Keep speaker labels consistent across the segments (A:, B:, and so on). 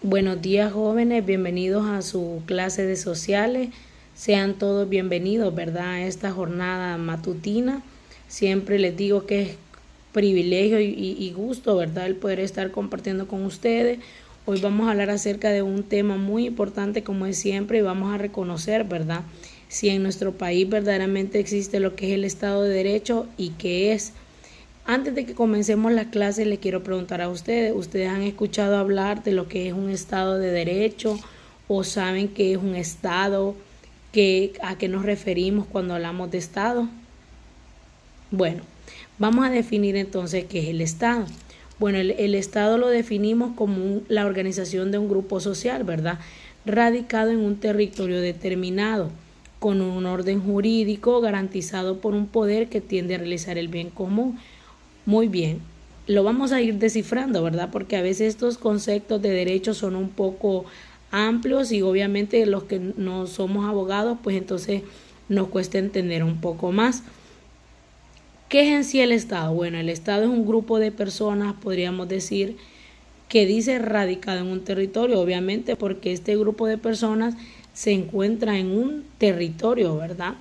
A: Buenos días, jóvenes, bienvenidos a su clase de sociales. Sean todos bienvenidos, ¿verdad? A esta jornada matutina. Siempre les digo que es privilegio y gusto, ¿verdad? El poder estar compartiendo con ustedes. Hoy vamos a hablar acerca de un tema muy importante, como es siempre, y vamos a reconocer, ¿verdad? Si en nuestro país verdaderamente existe lo que es el Estado de Derecho y qué es. Antes de que comencemos la clase, les quiero preguntar a ustedes, ¿ustedes han escuchado hablar de lo que es un Estado de Derecho o saben qué es un Estado? ¿A qué nos referimos cuando hablamos de Estado? Bueno, vamos a definir entonces qué es el Estado. Bueno, el Estado lo definimos como la organización de un grupo social, ¿verdad? Radicado en un territorio determinado, con un orden jurídico garantizado por un poder que tiende a realizar el bien común. Muy bien, lo vamos a ir descifrando, ¿verdad? Porque a veces estos conceptos de derecho son un poco amplios y obviamente los que no somos abogados, pues entonces nos cuesta entender un poco más. ¿Qué es en sí el Estado? Bueno, el Estado es un grupo de personas, podríamos decir, que dice radicado en un territorio, obviamente porque este grupo de personas se encuentra en un territorio, ¿verdad?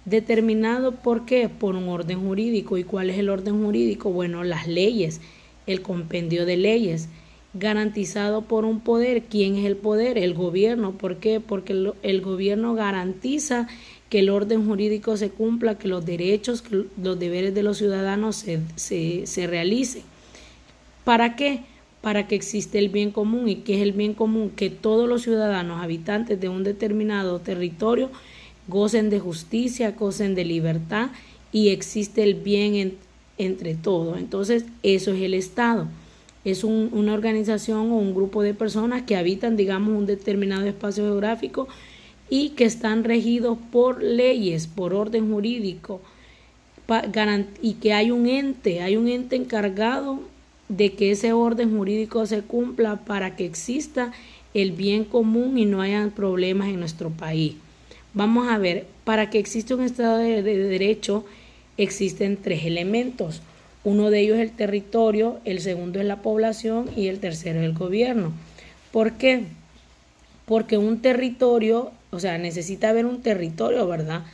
A: Determinado ¿por qué? Por un orden jurídico. ¿Y cuál es el orden jurídico? Bueno, las leyes, el compendio de leyes, garantizado por un poder. ¿Quién es el poder? El gobierno. ¿Por qué? Porque el gobierno garantiza que el orden jurídico se cumpla, que los derechos, que los deberes de los ciudadanos se realicen. ¿Para qué? Para que exista el bien común. ¿Y qué es el bien común? Que todos los ciudadanos habitantes de un determinado territorio gocen de justicia, gocen de libertad y existe el bien entre todos. Entonces, eso es el Estado. Es una organización o un grupo de personas que habitan, digamos, un determinado espacio geográfico y que están regidos por leyes, por orden jurídico, y que hay un ente encargado de que ese orden jurídico se cumpla para que exista el bien común y no hayan problemas en nuestro país. Vamos a ver, para que exista un Estado de Derecho existen tres elementos. Uno de ellos es el territorio, el segundo es la población y el tercero es el gobierno. ¿Por qué? Porque un territorio, o sea, necesita haber un territorio, ¿verdad?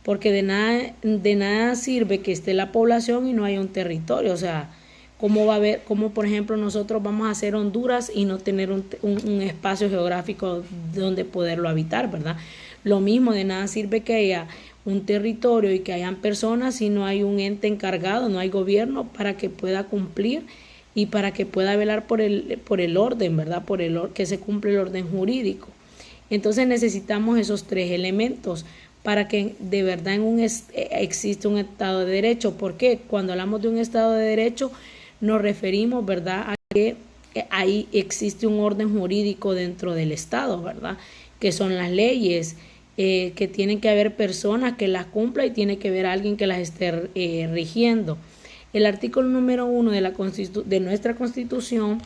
A: Porque de nada sirve que esté la población y no haya un territorio. O sea, ¿cómo va a haber, cómo por ejemplo nosotros vamos a hacer Honduras y no tener un espacio geográfico donde poderlo habitar, ¿verdad? Lo mismo, de nada sirve que haya un territorio y que hayan personas si no hay un ente encargado, no hay gobierno para que pueda cumplir y para que pueda velar por el orden, ¿verdad? Que se cumpla el orden jurídico. Entonces necesitamos esos tres elementos para que de verdad exista un Estado de Derecho. ¿Por qué? Cuando hablamos de un Estado de Derecho nos referimos, ¿verdad?, a que ahí existe un orden jurídico dentro del Estado, ¿verdad?, que son las leyes, que tienen que haber personas que las cumplan y tiene que haber alguien que las esté rigiendo. El artículo número 1 de nuestra Constitución,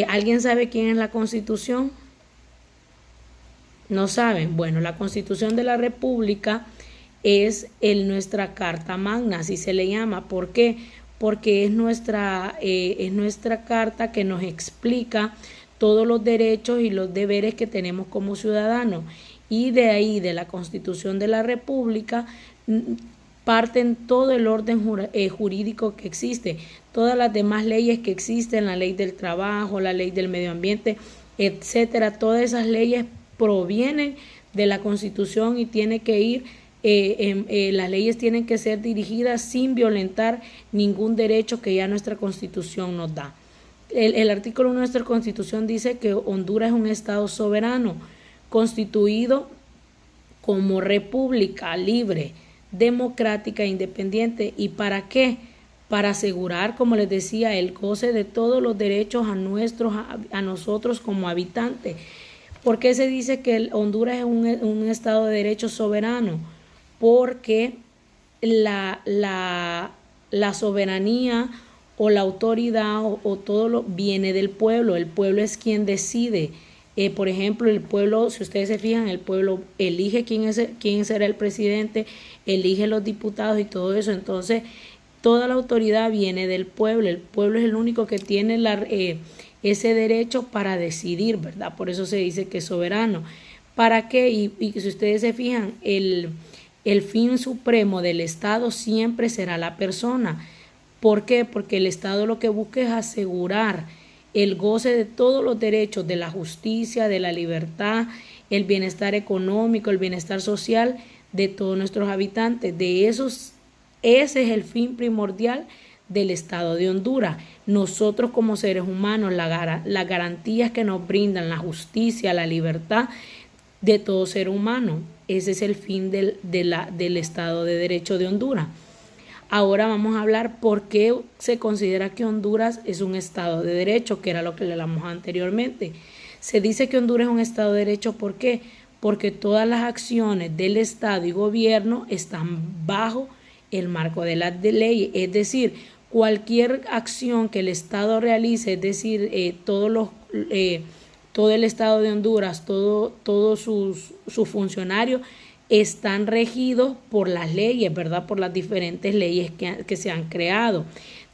A: ¿alguien sabe quién es la Constitución? ¿No saben? Bueno, la Constitución de la República es nuestra Carta Magna, así se le llama. ¿Por qué? Porque es nuestra carta que nos explica todos los derechos y los deberes que tenemos como ciudadanos. Y de ahí, de la Constitución de la República, parten todo el orden jurídico que existe, todas las demás leyes que existen, la ley del trabajo, la ley del medio ambiente, etcétera. Todas esas leyes provienen de la Constitución y tiene que ir, las leyes tienen que ser dirigidas sin violentar ningún derecho que ya nuestra Constitución nos da. El artículo 1 de nuestra Constitución dice que Honduras es un Estado soberano, constituido como república libre, democrática e independiente. ¿Y para qué? Para asegurar, como les decía, el goce de todos los derechos a nosotros como habitantes. ¿Por qué se dice que Honduras es un Estado de Derecho soberano? Porque la soberanía o la autoridad o todo lo viene del pueblo. El pueblo es quien decide. Por ejemplo, el pueblo, si ustedes se fijan, el pueblo elige quién será el presidente, elige los diputados y todo eso. Entonces, toda la autoridad viene del pueblo. El pueblo es el único que tiene ese derecho para decidir, ¿verdad? Por eso se dice que es soberano. ¿Para qué? Y si ustedes se fijan, el fin supremo del Estado siempre será la persona. ¿Por qué? Porque el Estado lo que busca es asegurar el goce de todos los derechos, de la justicia, de la libertad, el bienestar económico, el bienestar social de todos nuestros habitantes. Ese es el fin primordial del Estado de Honduras. Nosotros como seres humanos, las garantías que nos brindan la justicia, la libertad de todo ser humano. Ese es el fin del Estado de Derecho de Honduras. Ahora vamos a hablar por qué se considera que Honduras es un Estado de Derecho, que era lo que le hablamos anteriormente. Se dice que Honduras es un Estado de Derecho, ¿por qué? Porque todas las acciones del Estado y gobierno están bajo el marco de las leyes, es decir, cualquier acción que el Estado realice, es decir, todo el Estado de Honduras, todos sus funcionarios están regidos por las leyes, ¿verdad? Por las diferentes leyes que se han creado.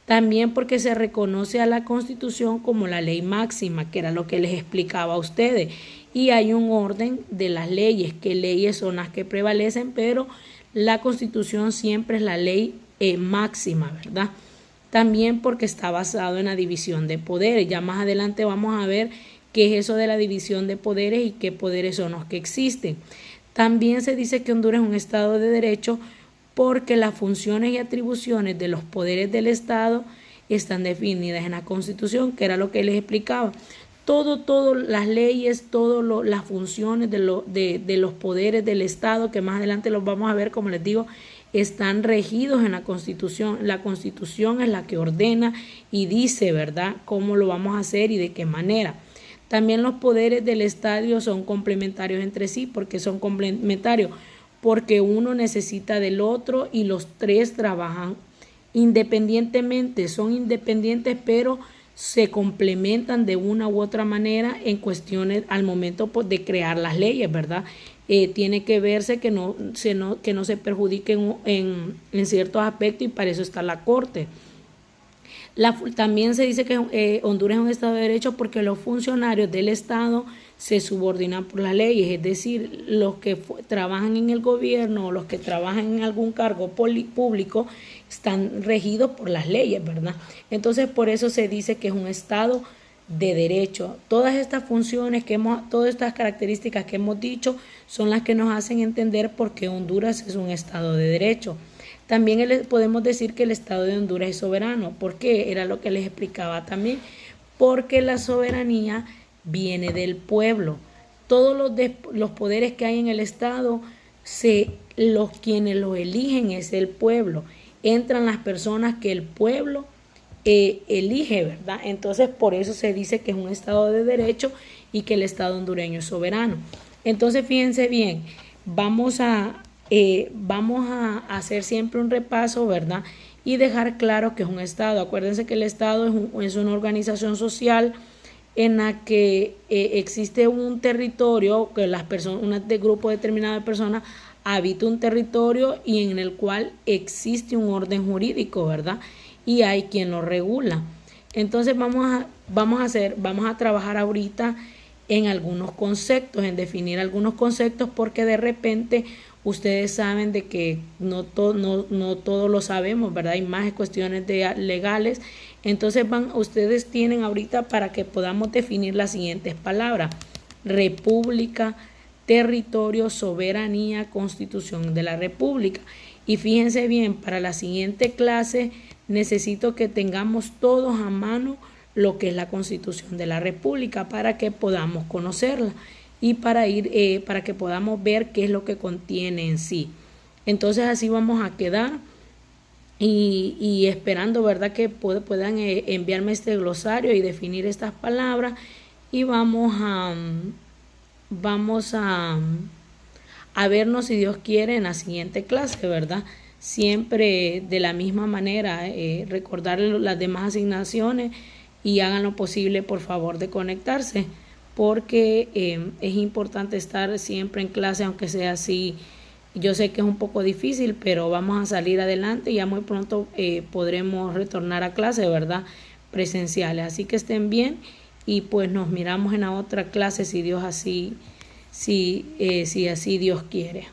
A: También porque se reconoce a la Constitución como la ley máxima, que era lo que les explicaba a ustedes. Y hay un orden de las leyes, qué leyes son las que prevalecen, pero la Constitución siempre es la ley máxima, ¿verdad? También porque está basado en la división de poderes. Ya más adelante vamos a ver qué es eso de la división de poderes y qué poderes son los que existen. También se dice que Honduras es un Estado de Derecho porque las funciones y atribuciones de los poderes del Estado están definidas en la Constitución, que era lo que les explicaba. Todo, las leyes, todas las funciones de los poderes del Estado, que más adelante los vamos a ver, como les digo, están regidos en la Constitución. La Constitución es la que ordena y dice, ¿verdad?, cómo lo vamos a hacer y de qué manera. También los poderes del Estado son complementarios entre sí. ¿Por qué son complementarios? Porque uno necesita del otro y los tres trabajan independientemente, son independientes, pero se complementan de una u otra manera en cuestiones al momento de crear las leyes, ¿verdad? Tiene que verse que no se perjudiquen en ciertos aspectos, y para eso está la Corte. También se dice que Honduras es un Estado de Derecho porque los funcionarios del Estado se subordinan por las leyes, es decir, los que trabajan en el gobierno o los que trabajan en algún cargo público están regidos por las leyes, ¿verdad? Entonces, por eso se dice que es un Estado de Derecho. Todas estas funciones todas estas características que hemos dicho son las que nos hacen entender por qué Honduras es un Estado de Derecho. También podemos decir que el Estado de Honduras es soberano. ¿Por qué? Era lo que les explicaba también. Porque la soberanía viene del pueblo. Todos los poderes que hay en el Estado, quienes los eligen es el pueblo. Entran las personas que el pueblo elige, ¿verdad? Entonces, por eso se dice que es un Estado de Derecho y que el Estado hondureño es soberano. Entonces, fíjense bien, vamos a hacer siempre un repaso, ¿verdad? Y dejar claro que es un Estado. Acuérdense que el Estado es una organización social en la que existe un territorio, que un grupo determinado de personas habita un territorio y en el cual existe un orden jurídico, ¿verdad? Y hay quien lo regula. Entonces vamos a trabajar ahorita en algunos conceptos, en definir algunos conceptos, porque de repente ustedes saben de que no todo lo sabemos, ¿verdad? Hay más cuestiones legales. Entonces ustedes tienen ahorita para que podamos definir las siguientes palabras: república, territorio, soberanía, constitución de la república. Y fíjense bien, para la siguiente clase necesito que tengamos todos a mano lo que es la Constitución de la República para que podamos conocerla y para que podamos ver qué es lo que contiene en sí. Entonces así vamos a quedar y esperando, ¿verdad?, que puedan enviarme este glosario y definir estas palabras, y vamos a vernos, si Dios quiere, en la siguiente clase, ¿verdad? Siempre de la misma manera, recordarles las demás asignaciones y hagan lo posible, por favor, de conectarse, porque es importante estar siempre en clase, aunque sea así. Yo sé que es un poco difícil, pero vamos a salir adelante y ya muy pronto podremos retornar a clase, ¿verdad?, presenciales. Así que estén bien y pues nos miramos en la otra clase si Dios así, si así Dios quiere.